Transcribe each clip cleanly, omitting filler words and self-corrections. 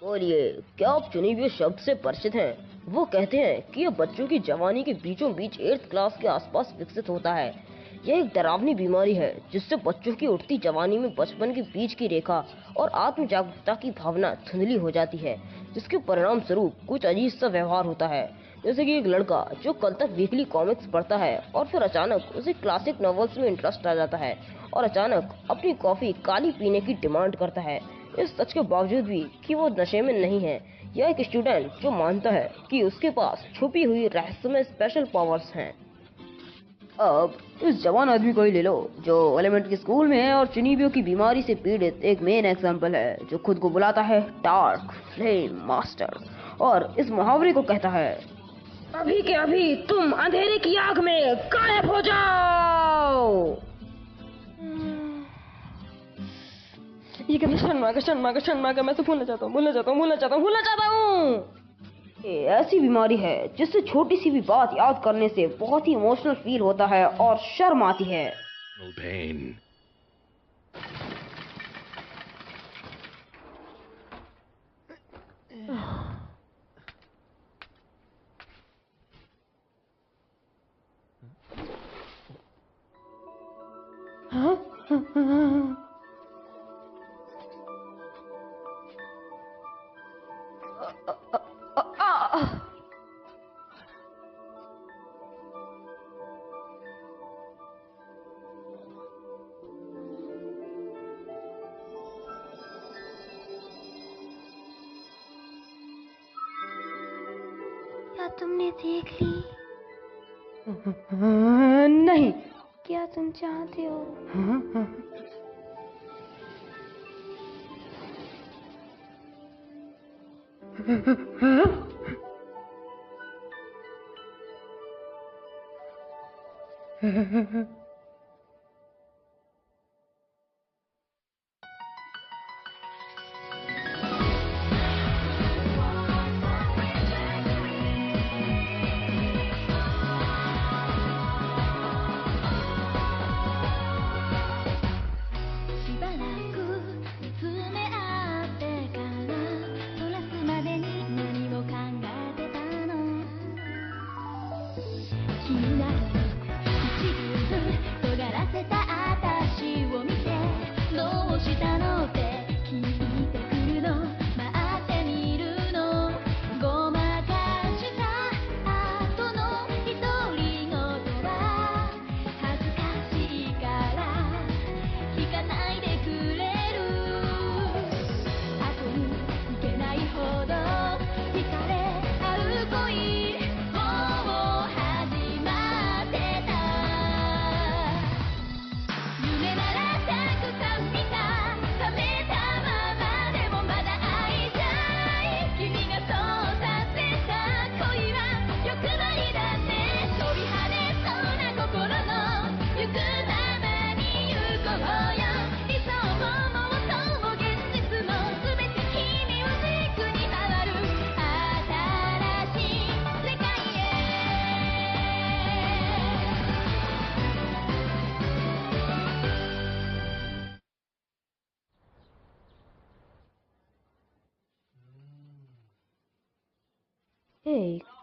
और ये क्या आप चुनी हुए शब्द से परिचित हैं? वो कहते हैं कि यह बच्चों की जवानी के बीचों बीच 8th क्लास के आसपास विकसित होता है। यह एक डरावनी बीमारी है जिससे बच्चों की उठती जवानी में बचपन के बीच की रेखा और आत्म जागरूकता की भावना धुंधली हो जाती है, जिसके परिणाम स्वरूप कुछ अजीब सा व्यवहार होता है। जैसे कि एक लड़का जो कल तक वीकली कॉमिक्स पढ़ता है और फिर अचानक उसे क्लासिक नॉवेल्स में इंटरेस्ट आ जाता है और अचानक अपनी कॉफी काली पीने की डिमांड करता है, इस सच के बावजूद भी कि वो नशे में नहीं है। यह एक स्टूडेंट जो मानता है कि उसके पास छुपी हुई रहस्यमय स्पेशल पावर्स हैं। अब इस जवान आदमी को ही ले लो जो एलिमेंट्री स्कूल में है और चिनीबियों की बीमारी से पीड़ित एक मेन एग्जाम्पल है, जो खुद को बुलाता है डार्क फ्लेम मास्टर और इस मुहावरे को कहता है, अभी के अभी तुम अंधेरे की आग में गायब हो जाओ। ये कितना शर्मा मैं तो भूलना चाहता हूँ। ये ऐसी बीमारी है जिससे छोटी सी भी बात याद करने से बहुत ही इमोशनल फील होता है और शर्म आती है। Pain. क्या तुमने देख ली? नहीं। क्या तुम चाहते हो?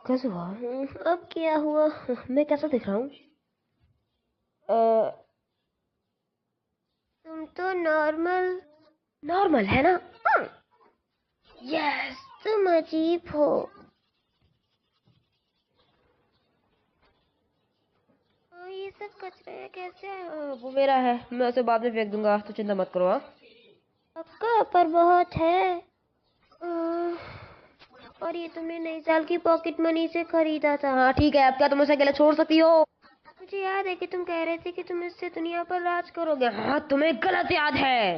कसूआ, अब क्या हुआ? मैं कैसा दिख रहा हूँ? तुम तो नॉर्मल है ना? यस, तुम अजीब हो। ये सब कचरा कैसे है? वो मेरा है, मैं उसे बाद में फेंक दूंगा, तो चिंता मत करो। पक्का? पर बहुत है। और ये तुमने नई साल की पॉकेट मनी से खरीदा था। हाँ ठीक है, अब क्या तुम उसे अकेला छोड़ सकती हो? मुझे याद है कि तुम कह रहे थे कि तुम इससे दुनिया पर राज करोगे। हाँ, तुम्हें गलत याद है।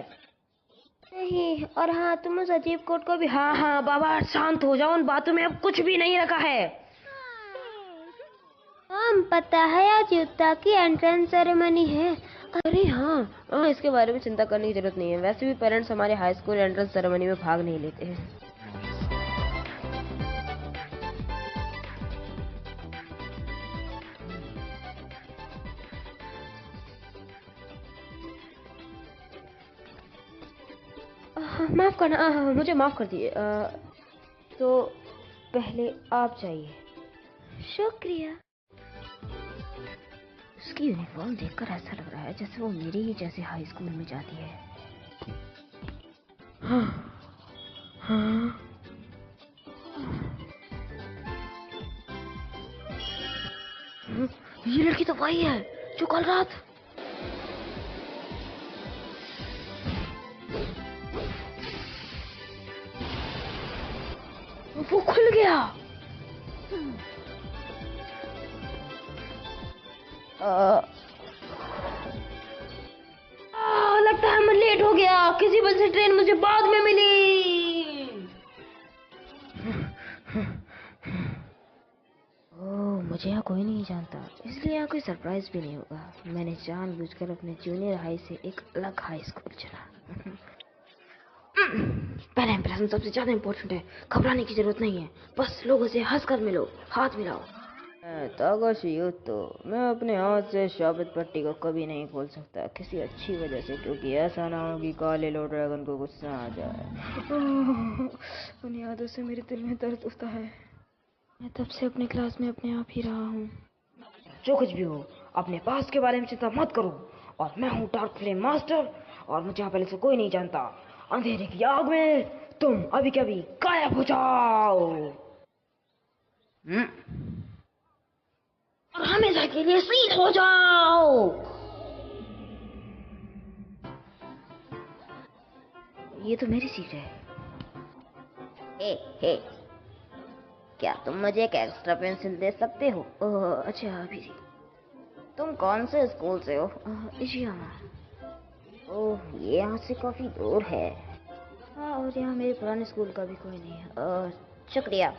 नहीं, और हाँ, तुम उस अजीब कोट को भी। हाँ बाबा, शांत हो जाओ, उन बातों में अब कुछ भी नहीं रखा है। पता है आज युद्धा की एंट्रेंस सेरेमनी है। अरे हाँ, इसके बारे में चिंता करने की जरूरत नहीं है। वैसे भी पेरेंट्स हमारे हाई स्कूल एंट्रेंस सेरेमनी में भाग नहीं लेते हैं। माफ करना, मुझे माफ कर दिए। तो पहले आप जाइए। शुक्रिया। उसकी यूनिफॉर्म देखकर ऐसा लग रहा है जैसे वो मेरी ही जैसे हाई स्कूल में जाती है। हाँ, हाँ। ये लड़की तो वही है जो कल रात। वो खुल गया। लगता है मैं लेट हो गया, किसी वजह से ट्रेन मुझे बाद में मिली। ओह, मुझे यहाँ कोई नहीं जानता, इसलिए यहाँ कोई सरप्राइज भी नहीं होगा। मैंने जानबूझकर अपने जूनियर हाई से एक अलग हाई स्कूल चुना। पहला इंप्रेशन सबसे ज्यादा इम्पोर्टेंट है। घबराने की जरूरत नहीं है, बस लोगों से हंसकर मिलो, हाथ मिलाओ। तो मैं अपने हाथ से शाबित पट्टी को कभी नहीं खोल सकता, किसी अच्छी वजह से, क्योंकि ऐसा ना हो कि काले लो ड्रैगन को गुस्सा आ जाए। उन यादों से मेरे दिल में दर्द होता है। मैं तब से अपने क्लास में अपने आप ही रहा हूँ। जो कुछ भी हो, अपने पास के बारे में चिंता मत करो। और मैं हूँ डार्क फ्लेम मास्टर, और मुझे यहाँ पहले से कोई नहीं जानता। अंधेरे की आग में तुम अभी के अभी गायब हो जाओ और हमेशा के लिए सील हो जाओ। ये तो मेरी सीट है। हे, क्या तुम मुझे एक एक्स्ट्रा पेंसिल दे सकते हो? अच्छा, अभी जी। तुम कौन से स्कूल से हो? इशियामा। ओह, ये यहाँ से काफी दूर है। हाँ, और यहाँ मेरे पुराने स्कूल का भी कोई नहीं है। शुक्रिया।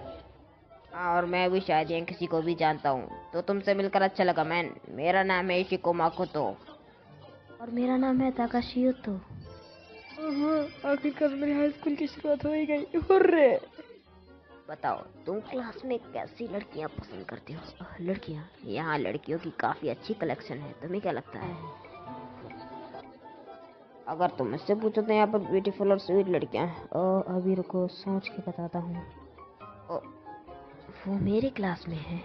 हाँ, और मैं भी शायद यहाँ किसी को भी जानता हूँ, तो तुमसे मिलकर अच्छा लगा मैन। मेरा नाम है इशिको माकोतो। और मेरा नाम है ताकाशी युतो। आखिरकार मेरी हाई स्कूल की शुरुआत हो ही गई। हुर्रे! बताओ, तुम क्लास में कैसी लड़कियाँ पसंद करती हो? लड़कियाँ? यहाँ लड़कियों की काफी अच्छी कलेक्शन है, तुम्हें क्या लगता है? अगर तुम मुझसे पूछो तो यहाँ पर ब्यूटीफुल और स्वीट लड़कियाँ हैं। अभी रुको, सोच के बताता हूँ। वो मेरी क्लास में है।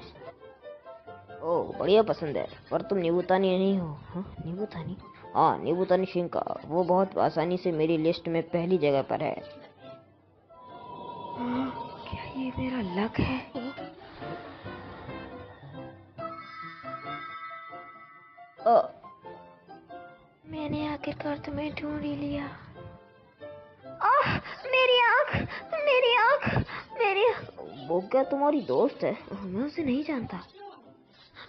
ओह, बढ़िया पसंद है। पर तुम निबुतानी नहीं हो? हाँ, निबुतानी? हाँ, निबुतानी शिंका। वो बहुत आसानी से मेरी लिस्ट में पहली जगह पर है। क्या ये मेरा लक है? मैंने आखिरकार तुम्हें ढूंढ ही लिया। आह, मेरी आँख, मेरी आँख, मेरी। वो क्या तुम्हारी दोस्त है? मैं उसे नहीं जानता।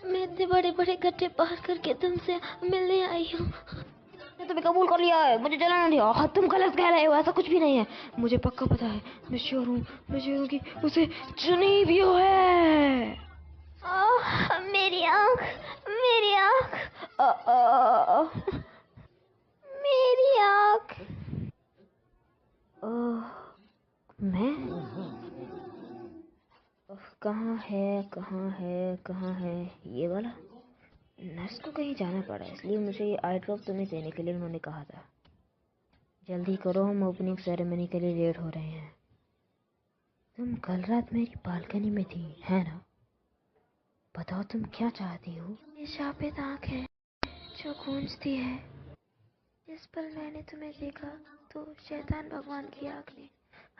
मैं इतने बड़े बड़े गड्ढे पार करके तुमसे मिलने आई हूँ। मैंने तुम्हें कबूल कर लिया है, मुझे जलाना नहीं। तुम गलत कह रहे हो, ऐसा कुछ भी नहीं है। मुझे पक्का पता है, मैं श्योर हूँ कि उसे चुनी भी है। मेरी आँख, मेरी आँख, मेरी आँख। मैं कहाँ है, कहाँ है, कहाँ है ये वाला? नर्स को कहीं जाना पड़ा, इसलिए मुझे ये आई ड्रॉप तुम्हें देने के लिए उन्होंने कहा था। जल्दी करो, हम ओपनिंग सेरेमनी के लिए लेट हो रहे हैं। तुम कल रात मेरी बालकनी में थी, है ना? बताओ, तुम क्या चाहती हो? ये शापित आँख है जो गूंजती है। जिस पल मैंने तुम्हें देखा तो शैतान भगवान की आँख ने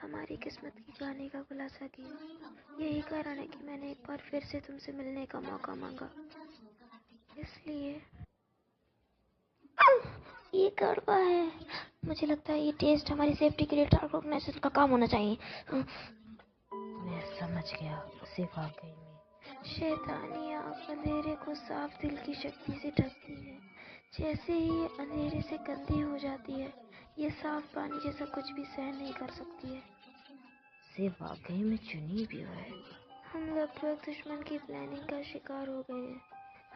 हमारी किस्मत की कहानी का खुलासा किया। यही कारण है कि मैंने एक बार फिर से तुमसे मिलने का मौका मांगा। इसलिए ये कड़वा है। मुझे लगता है ये टेस्ट हमारी सेफ्टी के लिए डार्क ऑर्गेनाइजेशन का काम होना चाहिए। मैं समझ गया, सिर्फ वाकई में शैतानी आँख अंधेरे को साफ दिल की शक्ति से ढकती है। जैसे ही ये अंधेरे से गंदी हो जाती है, ये साफ पानी जैसा कुछ भी सहन नहीं कर सकती है। सिर्फ वाकई में चुनी भी है। हम लगभग दुश्मन की प्लानिंग का शिकार हो गए हैं।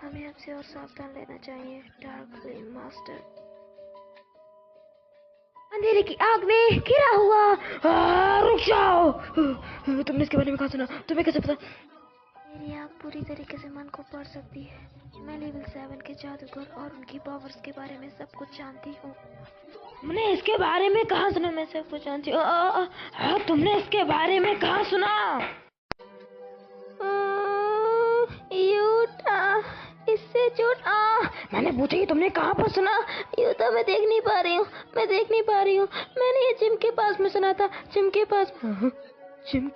हमें अब से और सावधान रहना चाहिए, डार्क फ्लेम मास्टर। अंधेरे की आग में घिरा हुआ। रुक जाओ। तुमने इसके बारे में कहा सुना? तुम्हें कैसे पता? मेरी आँख पूरी तरीके से मन को पढ़ सकती है। मैं लेवल 7 के जादूगर और उनकी पावर्स के बारे में सब कुछ जानती हूँ। तुमने इसके बारे में कहाँ सुना? मैं सब कुछ जानती हूँ। तुमने इसके बारे में कहाँ सुना? इससे चोट मैंने पूछा कि तुमने कहाँ पर सुना? यूं तो मैं देख नहीं पा रही हूँ। मैंने ये जिम के पास में सुना था। जिम के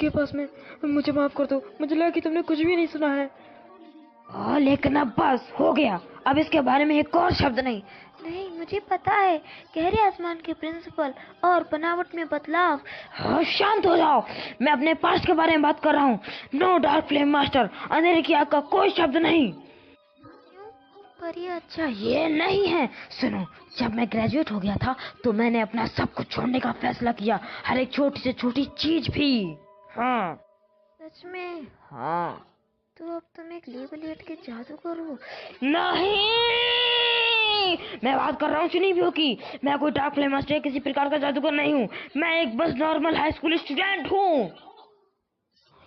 पास में? मुझे माफ कर दो, मुझे लगा कि तुमने कुछ भी नहीं सुना है। लेकिन अब बस हो गया, अब इसके बारे में एक और शब्द नहीं। नहीं, मुझे पता है। गहरे आसमान के प्रिंसिपल और बनावट में बदलाव। शांत हो जाओ, मैं अपने पास्ट के बारे में बात कर रहा हूँ। नो डार्क फ्लेम मास्टर, अंधेरे की आग का कोई शब्द नहीं। पर ये अच्छा ये नहीं है। सुनो, जब मैं ग्रेजुएट हो गया था तो मैंने अपना सब कुछ छोड़ने का फैसला किया, हर एक छोटी से छोटी चीज भी। हाँ। सच में? हाँ। तो अब तुम एक लेवलिएट के जादूगर हो? नहीं, मैं बात कर रहा हूँ सुनीबियो की। मैं कोई डार्क फ्लेम मास्टर किसी प्रकार का जादूगर नहीं हूँ। मैं एक बस नॉर्मल हाई स्कूल स्टूडेंट हूँ।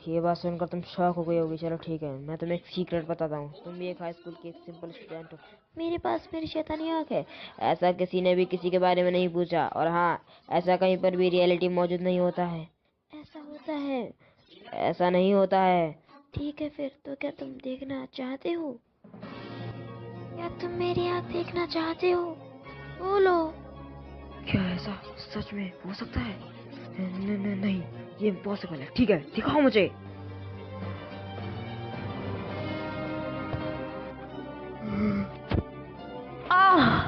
ये बात सुनकर तुम शॉक हो गई होगी। चलो ठीक है, मैं तुम्हें एक सीक्रेट बताता हूँ। तुम भी एक हाई स्कूल की एक सिंपल स्टूडेंट हो। मेरे पास मेरी शैतानी आँख है। ऐसा किसी ने भी किसी के बारे में नहीं पूछा। और हाँ, ऐसा कहीं पर भी रियलिटी मौजूद नहीं होता है। ऐसा होता है? ऐसा नहीं होता है। ठीक है फिर, तो क्या तुम देखना चाहते हो? क्या तुम मेरी आँख देखना चाहते हो? बोलो। क्या ऐसा सच में हो सकता है? नहीं, ये इम्पॉसिबल है। ठीक है, दिखाओ मुझे। आह!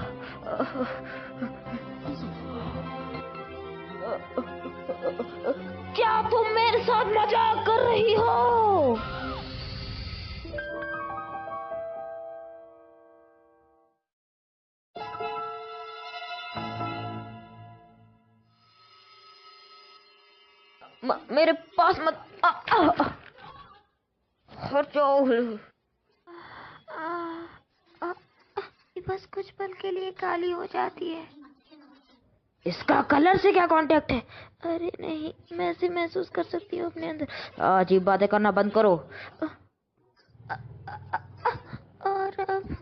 क्या तुम मेरे साथ मजाक कर रही हो? मेरे पास मत हट जाओ। ये बस कुछ पल के लिए काली हो जाती है। इसका कलर से क्या कांटेक्ट है? अरे नहीं, मैं ऐसे महसूस कर सकती हूँ अपने अंदर। अजीब बातें करना बंद करो। और अब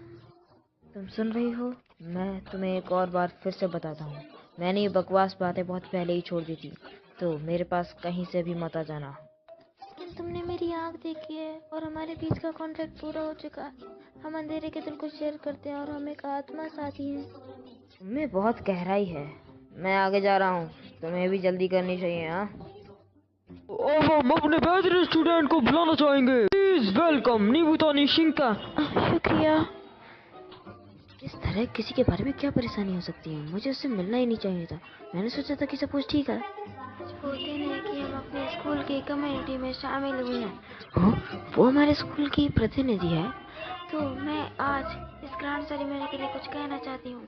तुम सुन रही हो? मैं तुम्हें एक और बार फिर से बताता हूँ, मैंने ये बकवास बातें बहुत पहले ही छोड़ दी थी, तो मेरे पास कहीं से भी मत आ जाना। लेकिन तुमने मेरी आँख देखी है और हमारे बीच का कॉन्ट्रैक्ट पूरा हो चुका है। हम अंधेरे के दिल को शेयर करते हैं और हम एक आत्मा साथी हैं। तुम्हें बहुत गहराई है। मैं आगे जा रहा हूँ, तुम्हें भी जल्दी करनी चाहिए। हाँ, अब हम अपने बेहतरीन स्टूडेंट को बुलाना चाहेंगे। Please welcome Nibuta Nishinka. शुक्रिया। इस तरह किसी के बारे में क्या परेशानी हो सकती है? मुझे उससे मिलना ही नहीं चाहिए था। मैंने सोचा था कि सब कुछ ठीक है। वो दिन है कि हम अपने स्कूल की कम्युनिटी में शामिल हुए हैं। हाँ, वो हमारे स्कूल की प्रतिनिधि है। तो मैं आज इस ग्रांड सेरेमनी के लिए कुछ कहना चाहती हूँ।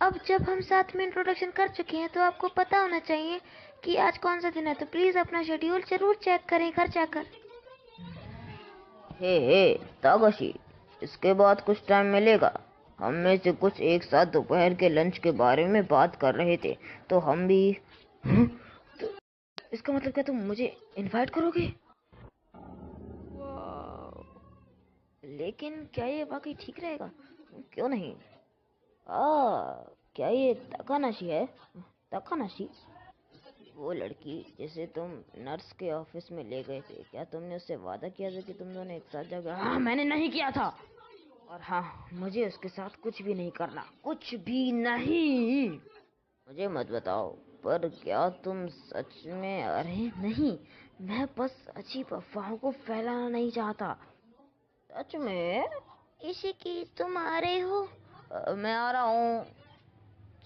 अब जब हम साथ में इंट्रोडक्शन कर चुके हैं तो आपको पता होना चाहिए कि आज कौन सा दिन है। तो प्लीज अपना शेड्यूल जरूर चेक करें घर जाकर। हे तागशी, इसके बाद कुछ टाइम मिलेगा? हम में से कुछ एक साथ दोपहर के लंच के बारे में बात कर रहे थे, तो हम भी। तो इसका मतलब क्या तुम मुझे इनवाइट करोगे? वाह, लेकिन क्या ये वाकई ठीक रहेगा? क्यों नहीं? क्या ये तकानाशी है? तकानाशी, वो लड़की जिसे तुम नर्स के ऑफिस में ले गए थे, क्या तुमने उससे वादा किया था कि तुम दोनों एक साथ जाओगे? हाँ, मैंने नहीं किया था। और हाँ, मुझे उसके साथ कुछ भी नहीं करना, कुछ भी नहीं। मुझे मत बताओ, पर क्या तुम सच में? अरे नहीं, मैं बस अजीब अफवाहों को फैलाना नहीं चाहता। सच में? इशिकी, तुम आ रहे हो? मैं आ रहा हूँ,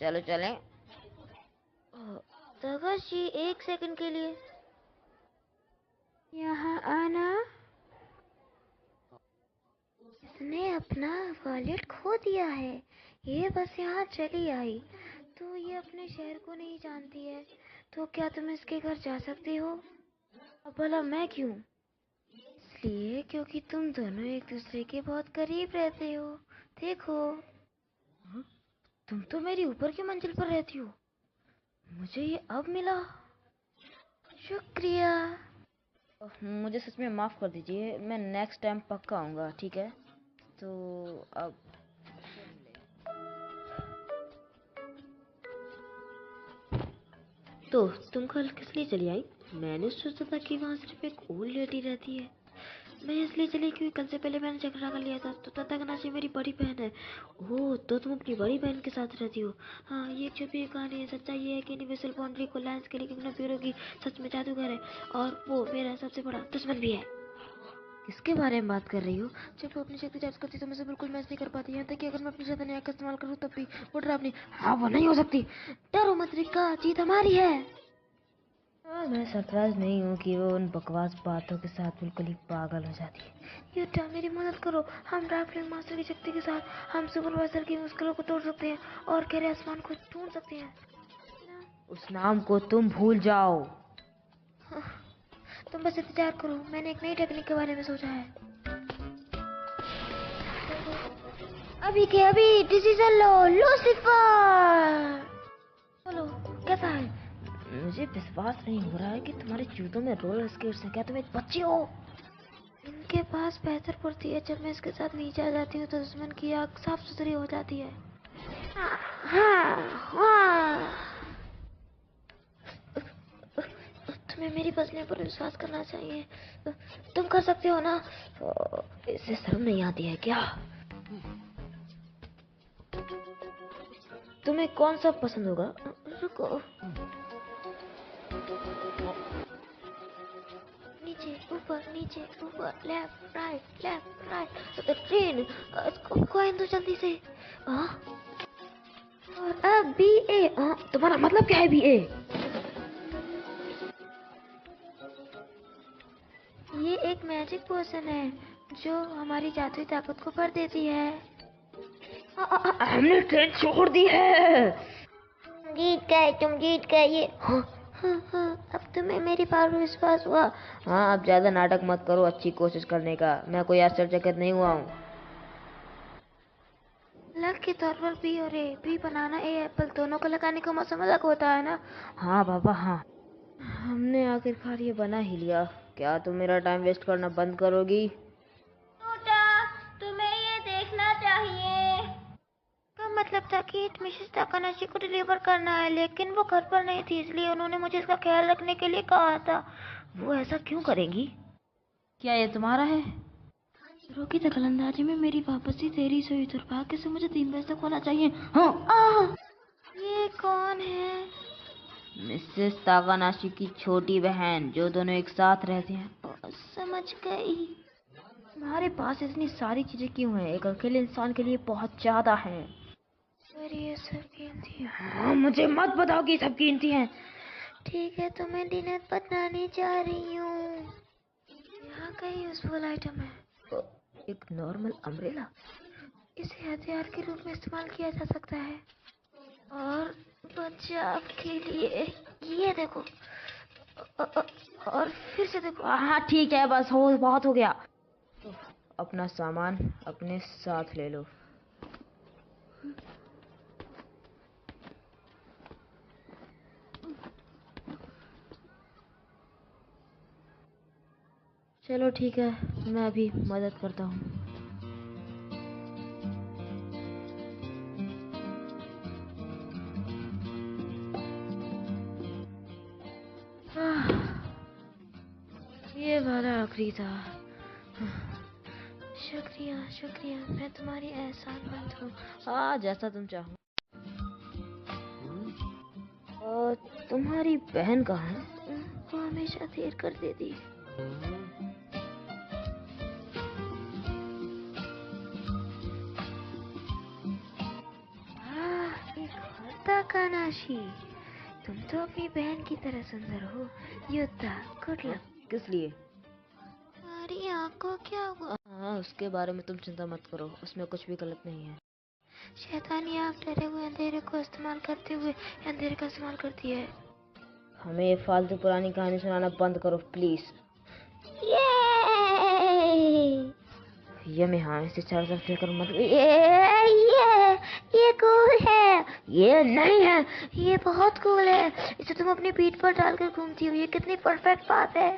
चलो चलें। तकाशी, एक सेकंड के लिए यहाँ आना। इसने अपना वॉलेट खो दिया है। ये बस यहाँ चली आई, तो ये अपने शहर को नहीं जानती है। तो क्या तुम इसके घर जा सकते हो? अब भला मैं क्यों? इसलिए क्योंकि तुम दोनों एक दूसरे के बहुत करीब रहते हो। देखो, हाँ? तुम तो मेरी ऊपर की मंजिल पर रहती हो, मुझे ये अब मिला। शुक्रिया। मुझे सच में माफ कर दीजिए, मैं नेक्स्ट टाइम पक्का आऊँगा, ठीक है? तो अब तो तुम कल किस लिए चली आई? मैंने सोचा था कि वहाँ सिर्फ एक ओल्ड लेडी रहती है। मैं इसलिए चली क्योंकि कल से पहले मैंने झगड़ा कर लिया था। तो तथागनाशी मेरी बड़ी बहन है। ओह, तो तुम अपनी बड़ी बहन के साथ रहती हो? हाँ, ये छुपी हुई कहानी है। सच्चाई ये है कि यूनिवर्सल बाउंड्री को लायंस के लिए ब्यूरो की सच में जादूगर है, और वो मेरा सबसे बड़ा दुश्मन भी है। किसके बारे में बात कर रही हो? जब वो अपनी शक्ति चार्ज करती तो मुझे बिल्कुल मैच नहीं कर पाती। यहाँ तक कि अगर मैं अपनी शैतानी आँख का इस्तेमाल करूँ तब भी वो डरावनी। हाँ, वो नहीं हो सकती। डरो मत रिका, जीत हमारी है। मैं सरप्राइज नहीं हूँ कि वो उन बकवास बातों के साथ बिल्कुल ही पागल हो जाती है। युद्धा, मेरी मदद करो। हम डार्क फ्लेम मास्टर की शक्ति के साथ हम सुपरवाइजर की मुश्किलों को तोड़ सकते हैं और गहरे आसमान को ढूंढ सकते हैं। उस नाम को तुम भूल जाओ। तुम बस इंतजार करो, मैंने एक नई टेक्निक के बारे में सोचा है। अभी के अभी डिसीजन लो, लूसीफर। बोलो, कैसा है? मुझे विश्वास नहीं हो रहा है कि तुम्हारे जूतों में रोलर स्केट्स हैं। क्या तुम एक बच्ची हो? इनके पास बेहतर पड़ती है। जब मैं इसके साथ नीचे आ जाती हूँ तो दुश्मन की आँख साफ सुथरी हो जाती है। तुम्हें मेरी बचने पर विश्वास करना चाहिए। तुम कर सकते हो ना? इसे शर्म नहीं आती है क्या? तुम्हें कौन सा पसंद होगा? रुको, नीचे ऊपर, नीचे ऊपर, लेफ्ट राइट। ट्रेन कॉइन दो जल्दी से। और अब बी ए। तुम्हारा मतलब क्या है BA? ये एक मैजिक पोशन है जो हमारी जादुई ताकत को भर देती है। हमने ट्रेन छोड़ दी है। तुम जीत गए। ये हाँ, अब तुम्हें मेरी पावर पर विश्वास हुआ? हाँ, अब ज्यादा नाटक मत करो अच्छी कोशिश करने का। मैं कोई आश्चर्यचकित नहीं हुआ हूँ। लक के तौर पर बी और ए, बी बनाना, ए एप्पल, दोनों को लगाने का मौसम अलग होता है ना? हाँ बाबा हाँ, हमने आखिरकार ये बना ही लिया। क्या तुम मेरा टाइम वेस्ट करना बंद करोगी? तुम्हें ये देखना चाहिए। का मतलब था कि मिसेस ताकानाशी को डिलीवर करना है, लेकिन वो घर पर नहीं थी, इसलिए उन्होंने मुझे इसका ख्याल रखने के लिए कहा था। वो ऐसा क्यों करेंगी? क्या ये तुम्हारा है? रोकी दखलंदाजी में मेरी वापसी देरी से हुई। दुर्भाग्य से मुझे 3 बजे तक होना चाहिए। हाँ, ये कौन है? मिसेस ताकानाशी की छोटी बहन, जो दोनों एक साथ रहती हैं। समझ गई। तुम्हारे पास इतनी सारी चीजें क्यों हैं? एक अकेले इंसान के लिए बहुत ज्यादा हैं। पर ये सब कीमती है। हाँ, मुझे मत बताओ कि सब कीमती हैं। ठीक है, तो मैं डिनर बनाने जा रही हूँ। यहाँ का यूजफुल आइटम है। एक नॉर्मल अम्ब्रेला। इसे हथियार के रूप में इस्तेमाल किया जा सकता है, और बचाव के लिए ये देखो। और फिर से देखो। हाँ ठीक है, बस हो बहुत हो गया। अपना सामान अपने साथ ले लो। चलो ठीक है, मैं अभी मदद करता हूँ। ये वाला आखिरी था। शुक्रिया, मैं तुम्हारी एहसानमंद हूँ। हाँ, जैसा तुम चाहो। तुम्हारी बहन कहाँ है? वो हमेशा देर कर देती है। ताकानाशी, तुम तो अपनी बहन की तरह सुंदर हो। युद्धा, गुड लक। किस लिए? तुम्हारी आँख को क्या हुआ? हाँ, उसके बारे में तुम चिंता मत करो, उसमें कुछ भी गलत नहीं है। शैतानी आँख डरे हुए अंधेरे को इस्तेमाल करते हुए अंधेरे का इस्तेमाल करती है। हमें ये फालतू पुरानी कहानी सुनाना बंद करो प्लीज। ये मैं हाँ इसे चारों तरफ फेंक करूँ, मतलब ये कूल है। ये नहीं है। ये बहुत कूल है। इसे तुम अपनी पीठ पर डालकर घूमती हो। ये कितनी परफेक्ट बात है।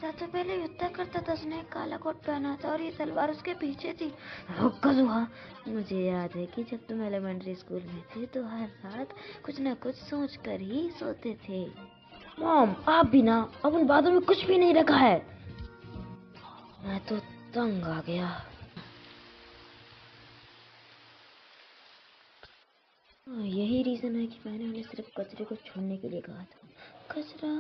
ऐसा तो पहले युद्ध करता था, उसने एक काला कोट पहना था और ये तलवार उसके पीछे थी। रुक कज़ुहा, मुझे याद है कि जब तुम एलिमेंट्री स्कूल में थे तो हर रात कुछ न कुछ सोच कर ही सोते थे। मॉम, आप भी ना, अब उन बातों में कुछ भी नहीं रखा है। मैं तो तंग आ गया। यही रीजन है कि मैंने उन्हें सिर्फ कचरे को छोड़ने के लिए कहा था। कचरा?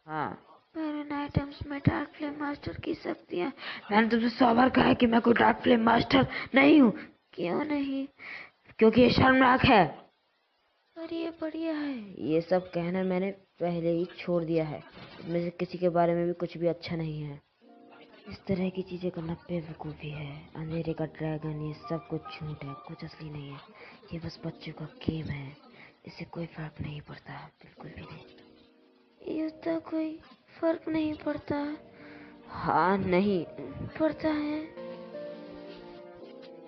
हाँ, बैरन आइटम्स में डार्क फ्लेम मास्टर की शक्तियाँ। मैंने तुमसे 100 बार कहा है कि मैं कोई डार्क फ्लेम मास्टर नहीं हूँ। क्यों नहीं? क्योंकि ये शर्मनाक है। पर ये बढ़िया है। ये सब कहना मैंने पहले ही छोड़ दिया है। इसमें से किसी के बारे में भी कुछ भी अच्छा नहीं है। इस तरह की चीजें करना बेवकूफ़ी है। अंधेरे का ड्रैगन, ये सब कुछ झूठ है, कुछ असली नहीं है। ये बस बच्चों का गेम है। इससे कोई फर्क नहीं पड़ता, बिल्कुल भी नहीं। युद्ध कोई फर्क नहीं पड़ता। हाँ, नहीं पड़ता है।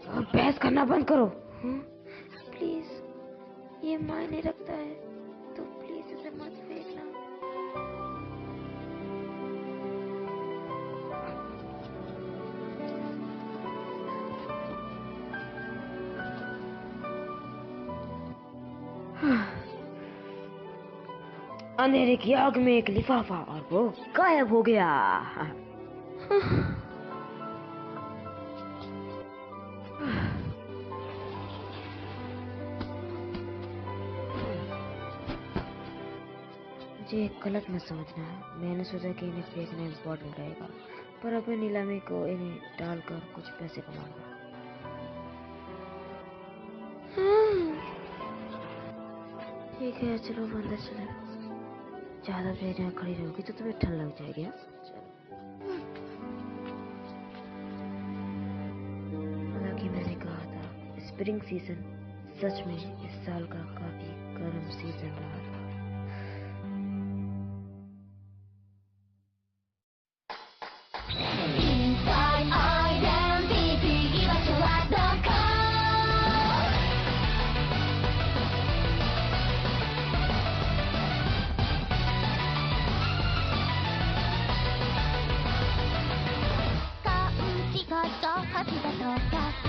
और बहस करना बंद करो। प्लीज, ये मायने रखता है तो प्लीज इसे मत फेंकना। अंधेरे की आग में एक लिफाफा और वो गायब हो गया। मुझे गलत मत समझना। मैंने सोचा कि इन्हें फेंकना इम्पोर्टेंट रहेगा, पर अब मैं नीलामी को इन्हें डालकर कुछ पैसे कमाऊंगा। ठीक है, चलो अब अंदर चले। ज्यादा देर यहाँ खड़ी रहोगी तो तुम्हें ठंड लग जाएगी। हाँ? हालांकि मैंने कहा था, स्प्रिंग सीजन सच में इस साल का काफी गर्म सीजन रहा था।勘違いと恥だとか